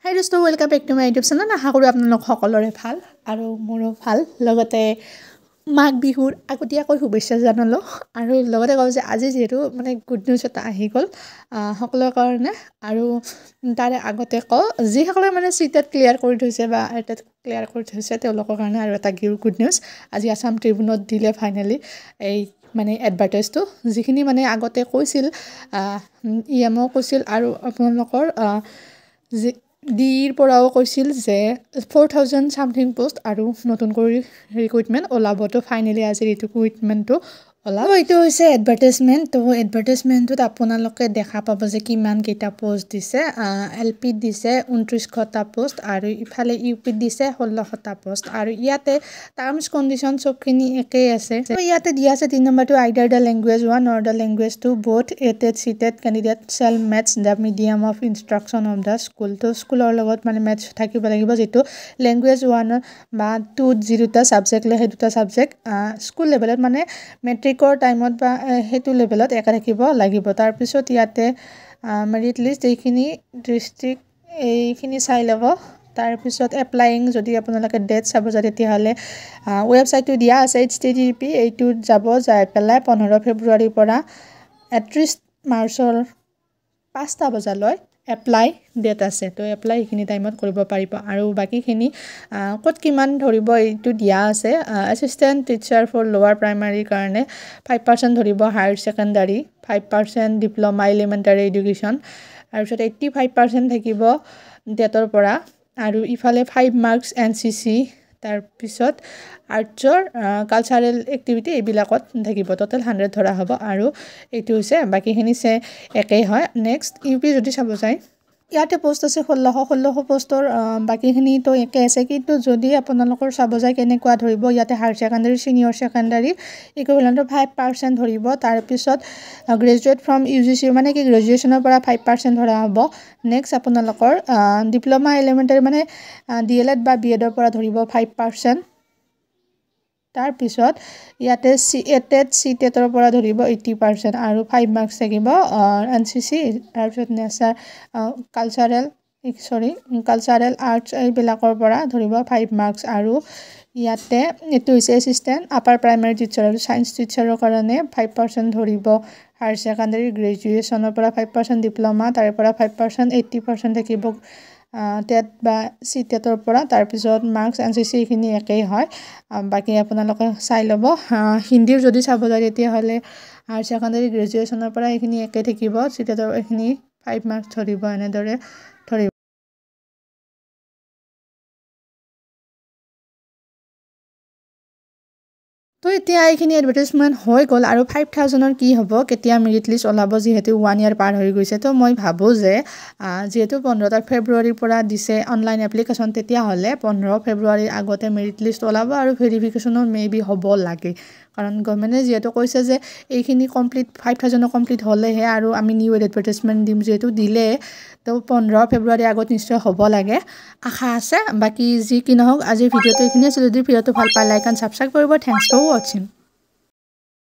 হাই দোস্ত welcome back to my YouTube channel আশা কৰোঁ আপোনালোক সকলোৰে ভাল আৰু মোৰো ভাল লগতে মাঘ বিহুৰ আগতীয়াকৈ শুভেচ্ছা জনালোঁ আৰু লগতে কওঁ যে আজি যিহেতু মানে গুড নিউজ এটা আহি গ'ল সকলোৰে কাৰণে আৰু তাৰে আগতে কওঁ যিসকলে মানে চিটেট ক্লিয়াৰ কৰি থৈছে বা এটেট ক্লিয়াৰ কৰি থৈছে তেওঁলোকৰ কাৰণে আৰু এটা গুড নিউজ আজি আছাম ট্ৰিবিউনত দিলে ফাইনেলি এই মানে এডভাৰটাইজটো যিখিনি মানে আগতে কৈছিল ইএমও কৈছিল আৰু আপোনালোকৰ যি ডিৰ পৰাও কৈছিল যে 4000 সামথিং পোষ্ট আৰু নতুন কৰি ৰিক্ৰুইটমেণ্ট ওলাবতো ফাইনেলি আজি ৰিক্ৰুইটমেণ্টটো ওলাব এইটো হৈছে এডভাৰটাইজমেণ্ট তো এডভাৰটাইজমেণ্টটোত আপোনালোকে দেখা পাব যে কিমান কেইটা পোষ্ট দিছে এল পিত দিছে 2900টা পোষ্ট আৰু ইফালে ইউ পিত দিছে 1600টা পোষ্ট আৰু ইয়াতে টাৰ্মছ কণ্ডিশ্যন চবখিনি একেই আছে ইয়াতে দিয়া আছে 3 নম্বৰটো either the language 1 or the language 2 both এটেড চিটেড candidate shall matches the medium of instruction of the school তো স্কুলৰ লগত মানে মেটছ থাকিব লাগিব যিটো লেংগুৱেজ 1 বা 2 যি দুটা ছাবজেক্ট লয় সেই দুটা ছাবজেক্ট স্কুল লেভেলত মানে মেট্ৰিকৰ টাইমত বা সেইটো লেভেলত একে থাকিব লাগিব তাৰপিছত ইয়াতে মেৰিট লিষ্ট এইখিনি ডিষ্ট্ৰিক্ট এইখিনি চাই ল'ব তাৰপিছত এপ্লাইং যদি আপোনালোকে ডেট চাব যায় তেতিয়াহ'লে ৱেবছাইটটো দিয়া আছে HTTP এইটোত যাই পেলাই 15 ফেব্ৰুৱাৰীৰ পৰা 31 মাৰ্চৰ 5টা বজালৈ এপ্লাই ডেট আছে তো এপ্লাই এইখিনি টাইমত কৰিব পাৰিব আৰু বাকীখিনি ক'ত কিমান ধৰিব এইটো দিয়া আছে এছিষ্টেণ্ট টিচাৰ ফৰ লোৱাৰ প্ৰাইমাৰীৰ কাৰণে 5% ধৰিব higher secondary 5% diploma elementary education তাৰপিছত 85% থাকিব ডেটৰ পৰা আৰু ইফালে 5 মাৰ্কছ NCC তাৰপিছত আৰ্টছৰ কালচাৰেল এক্টিভিটি এইবিলাকত থাকিব টোটেল 100 ধৰা হ'ব আৰু এইটো হৈছে বাকীখিনি একেই হয় নেক্সট ইউ পি যদি চাব যায় ইয়াতে পোষ্ট আছে 1600 পোষ্টৰ বাকীখিনি তো একে আছে কিন্তু যদি আপোনালোকৰ চাব যায় কেনেকুৱা ধৰিব ইয়াতে হায়াৰ ছেকেণ্ডাৰী ছিনিয়ৰ ছেকেণ্ডাৰী ইকুইভেলেণ্টৰ 5% ধৰিব তাৰপিছত গ্ৰেজুৱেট ফ্ৰম UGC মানে কি গ্ৰেজুৱেশ্যনৰ পৰা 5% ধৰা হ'ব নেক্সট আপোনালোকৰ ডিপ্ল'মা এলিমেণ্টাৰী মানে DLED বা BEDৰ পৰা ধৰিব 5% তাৰপিছত ইয়াতে চিটেটৰ পৰা ধৰিব 80% আৰু 5 মাৰ্কছ থাকিব NCC তাৰপিছত কালচাৰেল আৰ্টছ এইবিলাকৰ পৰা ধৰিব 5 মাৰ্কছ আৰু ইয়াতে এইটো হৈছে এছিষ্টেণ্ট আপাৰ প্ৰাইমাৰী টিচাৰ আৰু ছায়েন্স টিচাৰৰ কাৰণে 5% ধৰিব হায়াৰ ছেকেণ্ডাৰী গ্ৰেজুৱেশ্যনৰ পৰা 5% ডিপ্ল'মা তাৰে পৰা 5% 80% থাকিব টেট বা চিটেটৰ পৰা তাৰপিছত মাৰ্কছ NCC এইখিনি একেই হয় বাকী আপোনালোকে চাই ল'ব হিন্দীৰ যদি চাব যায় তেতিয়াহ'লে হায়াৰ ছেকেণ্ডাৰী গ্ৰেজুৱেশ্যনৰ পৰা এইখিনি একে থাকিব চিটেটৰ এইখিনি 5 মাৰ্কছ ধৰিব এনেদৰে ধৰিব তো এতিয়া এইখিনি এডভাৰটাইজমেণ্ট হৈ গ'ল আৰু 5000ৰ কি হ'ব কেতিয়া মেৰিট লিষ্ট ওলাব যিহেতু 1 ইয়াৰ পাৰ হৈ গৈছে তো মই ভাবোঁ যে যিহেতু 15 ফেব্ৰুৱাৰীৰ পৰা দিছে অনলাইন এপ্লিকেশ্যন তেতিয়াহ'লে 15 ফেব্ৰুৱাৰীৰ আগতে মেৰিট লিষ্ট ওলাব আৰু ভেৰিফিকেশ্যনো মেবি হ'ব লাগে কাৰণ গভৰ্ণমেণ্টে যিহেতু কৈছে যে এইখিনি কমপ্লিট 5000 কমপ্লিট হ'লেহে আৰু আমি নিউ এডভাৰটাইজমেণ্ট দিম যিহেতু দিলে তো 15 ফেব্ৰুৱাৰীৰ আগত নিশ্চয় হ'ব লাগে আশা আছে বাকী যি কি নহওক আজিৰ ভিডিঅ'টো এইখিনি আছে যদি ভিডিঅ'টো ভাল পায় লাইক এণ্ড ছাবস্ক্ৰাইব কৰিব থেংকছ ফৰ ৱাচিং